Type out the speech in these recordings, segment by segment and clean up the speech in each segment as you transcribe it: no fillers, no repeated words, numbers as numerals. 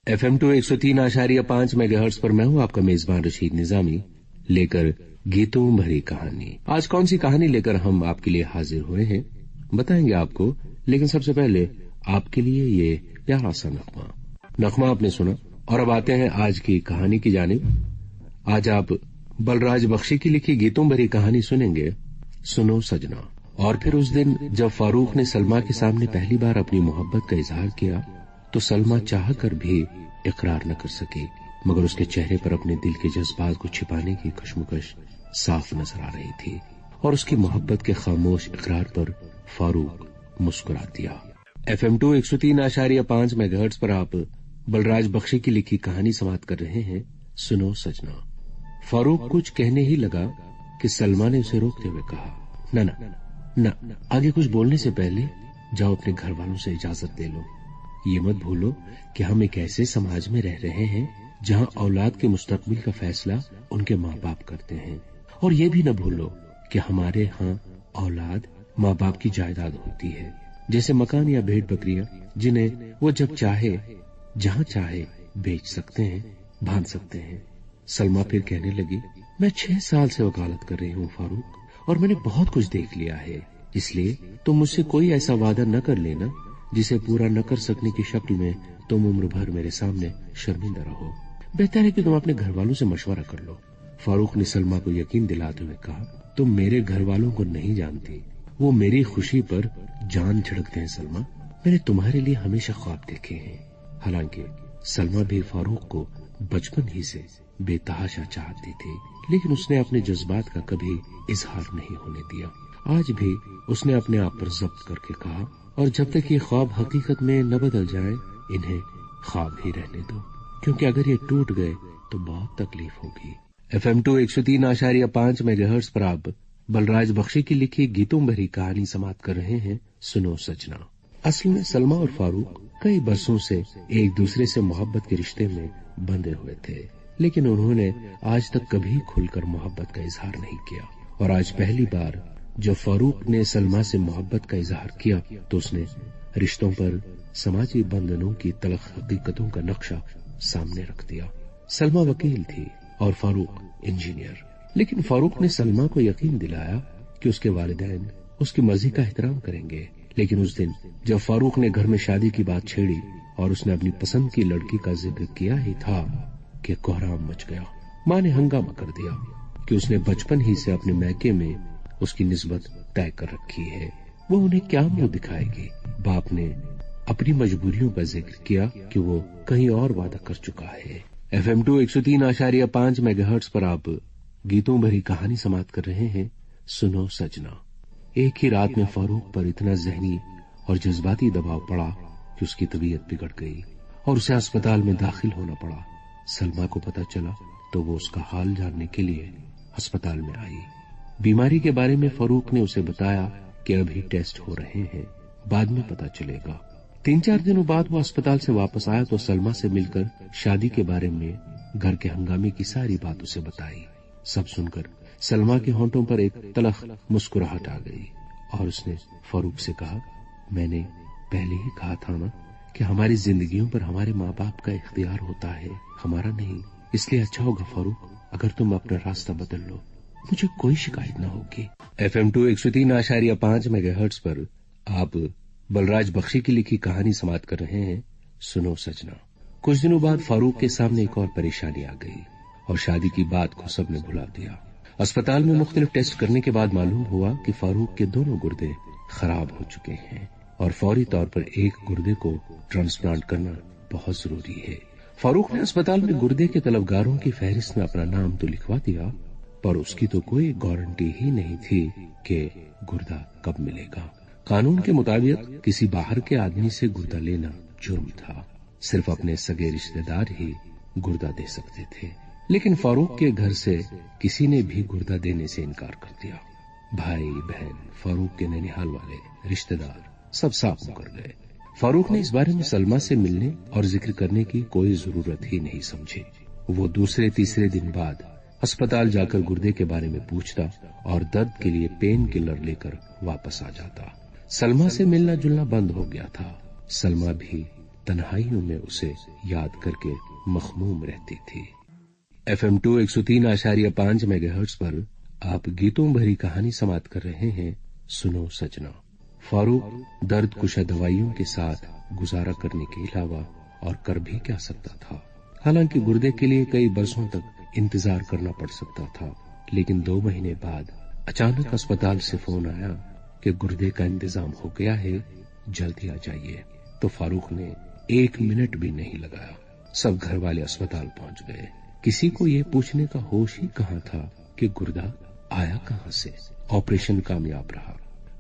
FM2 103.5 megahertz पर मैं हूँ आपका मेजबान रशीद निजामी, लेकर गीतों भरी कहानी। आज कौन सी कहानी लेकर हम आपके लिए हाजिर हुए हैं बताएंगे आपको, लेकिन सबसे पहले आपके लिए ये प्यारा सा नगमा आपने सुना। और अब आते हैं आज की कहानी की जानिब। आज आप बलराज बख्शी की लिखी गीतों भरी कहानी सुनेंगे, सुनो सजना। और फिर उस दिन जब फारूक ने सलमा के सामने पहली बार अपनी मोहब्बत का इजहार किया तो सलमा चाह कर भी इकरार न कर सकी, मगर उसके चेहरे पर अपने दिल के जज्बात को छिपाने की कशमकश साफ नजर आ रही थी और उसकी मोहब्बत के खामोश इकरार पर फारूक मुस्कुरा दिया। FM2 103.5 मेगाहर्ट्ज पर आप बलराज बख्शी की लिखी कहानी समाप्त कर रहे हैं, सुनो सजना। फारूक कुछ कहने ही लगा कि सलमा ने उसे रोकते हुए कहा, न न न, आगे कुछ बोलने से पहले जाओ अपने घर वालों से इजाजत ले लो। ये मत भूलो कि हम एक ऐसे समाज में रह रहे हैं जहाँ औलाद के मुस्तकबिल का फैसला उनके माँ बाप करते हैं, और ये भी न भूलो कि हमारे यहाँ औलाद माँ बाप की जायदाद होती है, जैसे मकान या भेड़ बकरियां, जिन्हें वो जब चाहे जहाँ चाहे बेच सकते हैं, बांध सकते हैं। सलमा फिर कहने लगी, मैं 6 साल से वकालत कर रही हूँ फारूक, और मैंने बहुत कुछ देख लिया है, इसलिए तुम मुझसे कोई ऐसा वादा न कर लेना जिसे पूरा न कर सकने की शक्ल में तुम उम्र भर मेरे सामने शर्मिंदा रहो। बेहतर है कि तुम अपने घर वालों से मशवरा कर लो। फारूक ने सलमा को यकीन दिलाते हुए कहा, तुम मेरे घर वालों को नहीं जानती, वो मेरी खुशी पर जान छिड़कते हैं सलमा। मैंने तुम्हारे लिए हमेशा ख्वाब देखे हैं। हालांकि सलमा भी फारूक को बचपन ही से बेतहाशा चाहती थी, लेकिन उसने अपने जज्बात का कभी इजहार नहीं होने दिया। आज भी उसने अपने आप पर जब्त करके कहा, और जब तक ये ख्वाब हकीकत में न बदल जाए, इन्हें ख्वाब ही रहने दो, क्योंकि अगर ये टूट गए तो बहुत तकलीफ होगी। FM2 103.5 मेगाहर्ट्ज पर आप बलराज बख्शी की लिखी गीतों भरी कहानी समाप्त कर रहे हैं, सुनो सजना। असल में सलमा और फारूक कई बरसों से एक दूसरे से मोहब्बत के रिश्ते में बंधे हुए थे, लेकिन उन्होंने आज तक कभी खुलकर मोहब्बत का इजहार नहीं किया। और आज पहली बार जब फारूक ने सलमा से मोहब्बत का इजहार किया तो उसने रिश्तों पर समाजी बंधनों की तलख हकीकतों का नक्शा सामने रख दिया। सलमा वकील थी और फारूक इंजीनियर, लेकिन फारूक ने सलमा को यकीन दिलाया कि उसके वालिदैन उसकी मर्जी का एहतराम करेंगे। लेकिन उस दिन जब फारूक ने घर में शादी की बात छेड़ी और उसने अपनी पसंद की लड़की का जिक्र किया ही था कि कोहराम मच गया। माँ ने हंगामा कर दिया कि उसने बचपन ही से अपने मैके में उसकी निस्बत तय कर रखी है, वो उन्हें क्या मुंह दिखाएगी। बाप ने अपनी मजबूरियों का जिक्र किया कि वो कहीं और वादा कर चुका है। FM2 103.5 मेगाहर्ट्ज पर आप गीतों भरी कहानी समाप्त कर रहे हैं, सुनो सजना। एक ही रात में फारूक पर इतना जहनी और जज्बाती दबाव पड़ा कि उसकी तबीयत बिगड़ गई और उसे अस्पताल में दाखिल होना पड़ा। सलमा को पता चला तो वो उसका हाल जानने के लिए अस्पताल में आई। बीमारी के बारे में फारूक ने उसे बताया कि अभी टेस्ट हो रहे हैं, बाद में पता चलेगा। 3-4 दिनों बाद वो अस्पताल से वापस आया तो सलमा से मिलकर शादी के बारे में घर के हंगामे की सारी बात उसे बताई। सब सुनकर सलमा के होंठों पर एक तलख मुस्कुराहट आ गई और उसने फारूक से कहा, मैंने पहले ही कहा था ना कि हमारी जिंदगियों पर हमारे माँ बाप का इख्तियार होता है, हमारा नहीं। इसलिए अच्छा होगा फारूक अगर तुम अपना रास्ता बदल लो, मुझे कोई शिकायत न होगी। FM2 103.5 मेगाहर्ट्ज पर आप बलराज बख्शी की लिखी कहानी समाप्त कर रहे हैं, सुनो सजना। कुछ दिनों बाद फारूक के सामने एक और परेशानी आ गई और शादी की बात को सबने भुला दिया। अस्पताल में मुख्तलिफ टेस्ट करने के बाद मालूम हुआ कि फारूक के दोनों गुर्दे खराब हो चुके हैं और फौरी तौर पर एक गुर्दे को ट्रांसप्लांट करना बहुत जरूरी है। फारूक ने अस्पताल में गुर्दे के तलबगारों की फहरिस्त में अपना नाम तो लिखवा दिया, पर उसकी तो कोई गारंटी ही नहीं थी कि गुर्दा कब मिलेगा। कानून के मुताबिक किसी बाहर के आदमी से गुर्दा लेना जुर्म था, सिर्फ अपने सगे रिश्तेदार ही गुर्दा दे सकते थे। लेकिन फारूक के घर से किसी ने भी गुर्दा देने से इनकार कर दिया। भाई बहन, फारूक के ननिहाल वाले रिश्तेदार सब साफ मुकर गए। फारूक ने इस बारे में सलमा से मिलने और जिक्र करने की कोई जरूरत ही नहीं समझी। वो दूसरे तीसरे दिन बाद अस्पताल जाकर गुर्दे के बारे में पूछता और दर्द के लिए पेन किलर लेकर वापस आ जाता। सलमा से मिलना जुलना बंद हो गया था। सलमा भी तन्हाइयों में उसे याद करके मखमूम रहती थी। FM2 103.5 मेगाहर्ट्ज पर आप गीतों भरी कहानी समाप्त कर रहे हैं। सुनो सजना। फारूक दर्द कुशा दवाइयों के साथ गुजारा करने के अलावा और कर भी क्या सकता था। हालांकि गुर्दे के लिए कई बरसों तक इंतजार करना पड़ सकता था, लेकिन 2 महीने बाद अचानक अस्पताल से फोन आया कि गुर्दे का इंतजाम हो गया है, जल्दी आ जाइए। तो फारूक ने 1 मिनट भी नहीं लगाया, सब घर वाले अस्पताल पहुंच गए। किसी को ये पूछने का होश ही कहां था कि गुर्दा आया कहां से। ऑपरेशन कामयाब रहा।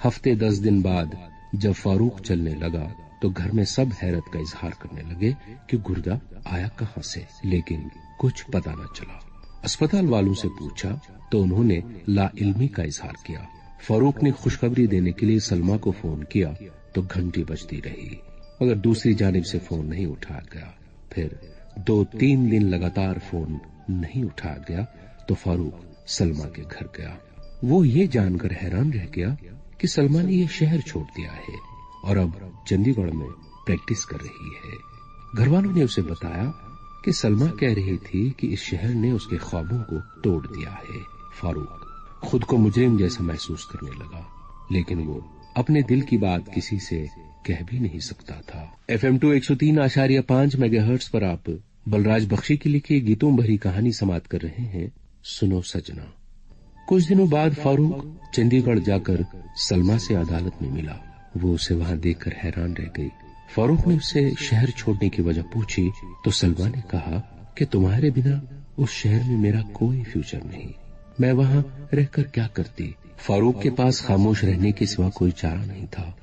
हफ्ते 10 दिन बाद जब फारूक चलने लगा तो घर में सब हैरत का इजहार करने लगे कि गुर्दा आया कहां से, लेकिन कुछ पता न चला। अस्पताल वालों से पूछा तो उन्होंने लाइल्मी का इजहार किया। फारूक ने खुशखबरी देने के लिए सलमा को फोन किया तो घंटी बजती रही, मगर दूसरी जानिब से फोन नहीं उठाया गया। फिर 2-3 दिन लगातार फोन नहीं उठाया गया तो फारूक सलमा के घर गया। वो ये जानकर हैरान रह गया कि सलमा ने ये शहर छोड़ दिया है और अब चंडीगढ़ में प्रैक्टिस कर रही है। घर वालों ने उसे बताया कि सलमा कह रही थी कि इस शहर ने उसके ख्वाबों को तोड़ दिया है। फारूक खुद को मुजरिम जैसा महसूस करने लगा, लेकिन वो अपने दिल की बात किसी से कह भी नहीं सकता था। FM2 103.5 मेगाहर्ट्ज पर आप बलराज बख्शी की लिखी गीतों भरी कहानी समाप्त कर रहे हैं। सुनो सजना। कुछ दिनों बाद फारूक चंडीगढ़ जाकर सलमा से अदालत में मिला। वो उसे वहां देखकर हैरान रह गई। फारूक ने उससे शहर छोड़ने की वजह पूछी तो सलमा ने कहा कि तुम्हारे बिना उस शहर में मेरा कोई फ्यूचर नहीं, मैं वहां रहकर क्या करती। फारूक के पास खामोश रहने के सिवा कोई चारा नहीं था।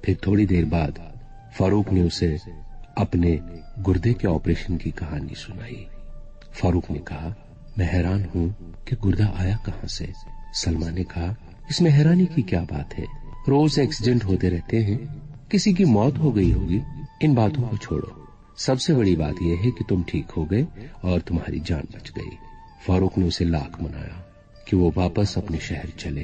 फिर थोड़ी देर बाद फारूक ने उसे अपने गुर्दे के ऑपरेशन की कहानी सुनाई। फारूक ने कहा, मैं हैरान हूँ कि गुर्दा आया कहाँ से। सलमा ने कहा, इसमें हैरानी की क्या बात है, रोज एक्सीडेंट होते रहते हैं, किसी की मौत हो गई होगी, इन बातों को छोड़ो। सबसे बड़ी बात यह है कि तुम ठीक हो गए और तुम्हारी जान बच गई। फारूक ने उसे लाख मनाया कि वो वापस अपने शहर चले,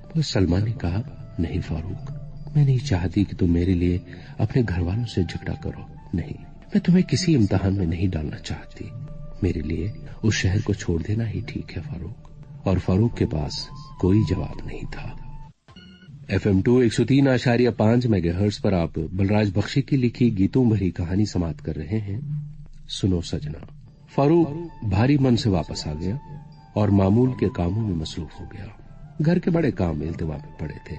पर सलमा ने कहा, नहीं फारूक, मैं नहीं चाहती कि तुम मेरे लिए अपने घर वालों से झगड़ा करो। नहीं, मैं तुम्हें किसी इम्तिहान में नहीं डालना चाहती। मेरे लिए उस शहर को छोड़ देना ही ठीक है फारूक। और फारूक के पास कोई जवाब नहीं था। FM2 103.5 मेगाहर्ट्ज पर आप बलराज बख्शी की लिखी गीतों भरी कहानी समाप्त कर रहे हैं। सुनो सजना। फारूक भारी मन से वापस आ गया और मामूल के कामों में मसरूफ हो गया। घर के बड़े काम इल्तिवा में पड़े थे।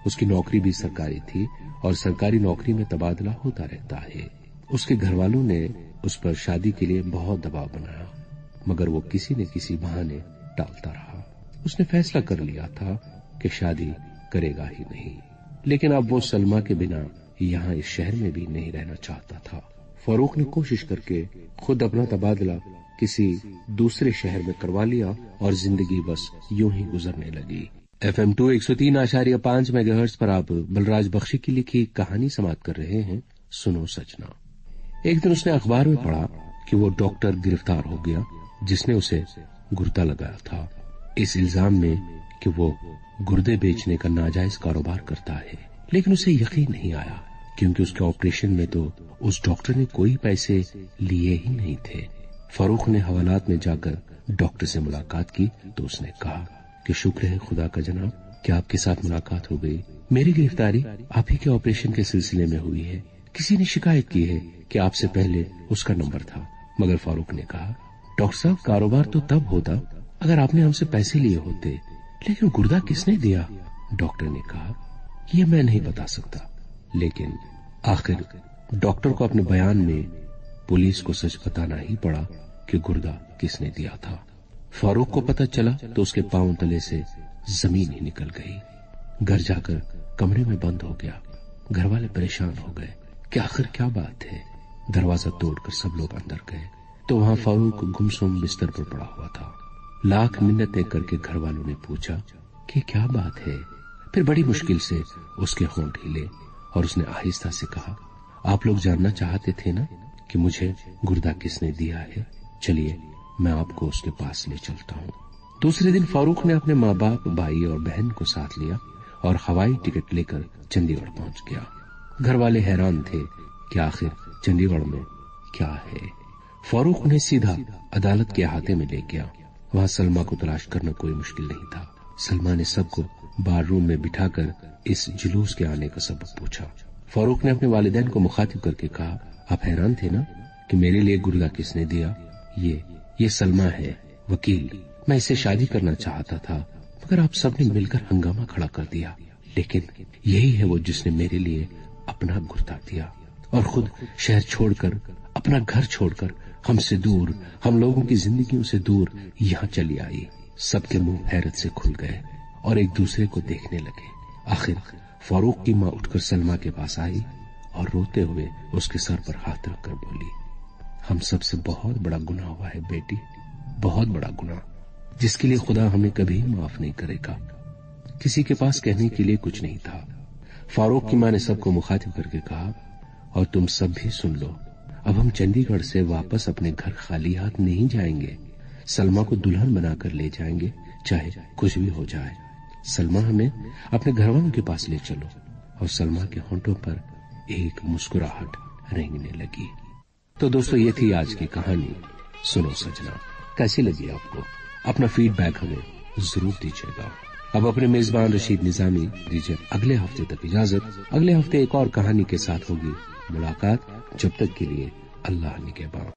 उसकी नौकरी भी सरकारी थी और सरकारी नौकरी में तबादला होता रहता है। उसके घर वालों ने उस पर शादी के लिए बहुत दबाव बनाया, मगर वो किसी न किसी बहाने टालता रहा। उसने फैसला कर लिया था कि शादी करेगा ही नहीं, लेकिन अब वो सलमा के बिना यहाँ इस शहर में भी नहीं रहना चाहता था। फारूक ने कोशिश करके खुद अपना तबादला किसी दूसरे शहर में करवा लिया और जिंदगी बस यूं ही गुजरने लगी। FM2 103.5 मेगाहर्ट्ज पर आप बलराज बख्शी की लिखी कहानी समाप्त कर रहे हैं। सुनो सजना। एक दिन उसने अखबार में पढ़ा कि वो डॉक्टर गिरफ्तार हो गया जिसने उसे गुर्दा लगाया था, इस इल्जाम में कि वो गुर्दे बेचने का नाजायज कारोबार करता है। लेकिन उसे यकीन नहीं आया, क्योंकि उसके ऑपरेशन में तो उस डॉक्टर ने कोई पैसे लिए ही नहीं थे। फारूक ने हवालात में जाकर डॉक्टर से मुलाकात की तो उसने कहा कि शुक्र है खुदा का जनाब कि आपके साथ मुलाकात हो गई। मेरी गिरफ्तारी आप ही के ऑपरेशन के सिलसिले में हुई है। किसी ने शिकायत की है कि आपसे पहले उसका नंबर था। मगर फारूक ने कहा, डॉक्टर साहब, कारोबार तो तब होता अगर आपने हमसे पैसे लिए होते, लेकिन गुर्दा किसने दिया? डॉक्टर ने कहा, ये मैं नहीं बता सकता। लेकिन आखिर डॉक्टर को अपने बयान में पुलिस को सच बताना ही पड़ा कि गुर्दा किसने दिया था। फारूक को पता चला तो उसके पांव तले से जमीन ही निकल गई। घर जाकर कमरे में बंद हो गया। घर वाले परेशान हो गए कि आखिर क्या बात है। दरवाजा तोड़कर सब लोग अंदर गए तो वहां फारूक गुमसुम बिस्तर पर पड़ा हुआ था। लाख मिन्नतें करके घर वालों ने पूछा कि क्या बात है। फिर बड़ी मुश्किल से उसके होंठ हिले और उसने आहिस्ता से कहा, आप लोग जानना चाहते थे ना कि मुझे गुर्दा किसने दिया है। चलिए मैं आपको उसके पास ले चलता हूँ। दूसरे दिन फारूक ने अपने माँ बाप, भाई और बहन को साथ लिया और हवाई टिकट लेकर चंडीगढ़ पहुंच गया। घर वाले हैरान थे कि आखिर चंडीगढ़ में क्या है। फारूक उन्हें सीधा अदालत के अहाते में ले गया। वहां सलमा को तलाश करना कोई मुश्किल नहीं था। सलमा ने सबको बार रूम में बिठाकर इस जुलूस के आने का सबब पूछा। फारूक ने अपने वालिदैन को मुखातिब करके कहा, आप हैरान थे ना कि मेरे लिए गुर्दा किसने दिया। ये सलमा है, वकील। मैं इससे शादी करना चाहता था, मगर आप सबने मिलकर हंगामा खड़ा कर दिया। लेकिन यही है वो जिसने मेरे लिए अपना गुर्दा दिया और खुद शहर छोड़कर, अपना घर छोड़कर, हमसे दूर, हम लोगों की जिंदगियों से दूर यहाँ चली आई। सबके मुंह हैरत से खुल गए और एक दूसरे को देखने लगे। आखिर फारूक की माँ उठकर सलमा के पास आई और रोते हुए उसके सर पर हाथ रखकर बोली, हम सबसे बहुत बड़ा गुनाह हुआ है बेटी, बहुत बड़ा गुनाह, जिसके लिए खुदा हमें कभी माफ नहीं करेगा। किसी के पास कहने के लिए कुछ नहीं था। फारूक की माँ ने सबको मुखातिब करके कहा, और तुम सब भी सुन लो, अब हम चंडीगढ़ से वापस अपने घर खाली हाथ नहीं जाएंगे। सलमा को दुल्हन बनाकर ले जाएंगे, चाहे कुछ भी हो जाए। सलमा हमें अपने घरवालों के पास ले चलो। और सलमा के होंठों पर एक मुस्कुराहट रेंगने लगी। तो दोस्तों, ये थी आज की कहानी सुनो सजना। कैसी लगी आपको? अपना फीडबैक हमें जरूर दीजिएगा। अब अपने मेजबान रशीद निजामी दीजिए अगले हफ्ते तक इजाजत। अगले हफ्ते एक और कहानी के साथ होगी मुलाकात। जब तक के लिए अल्लाह निगहबान।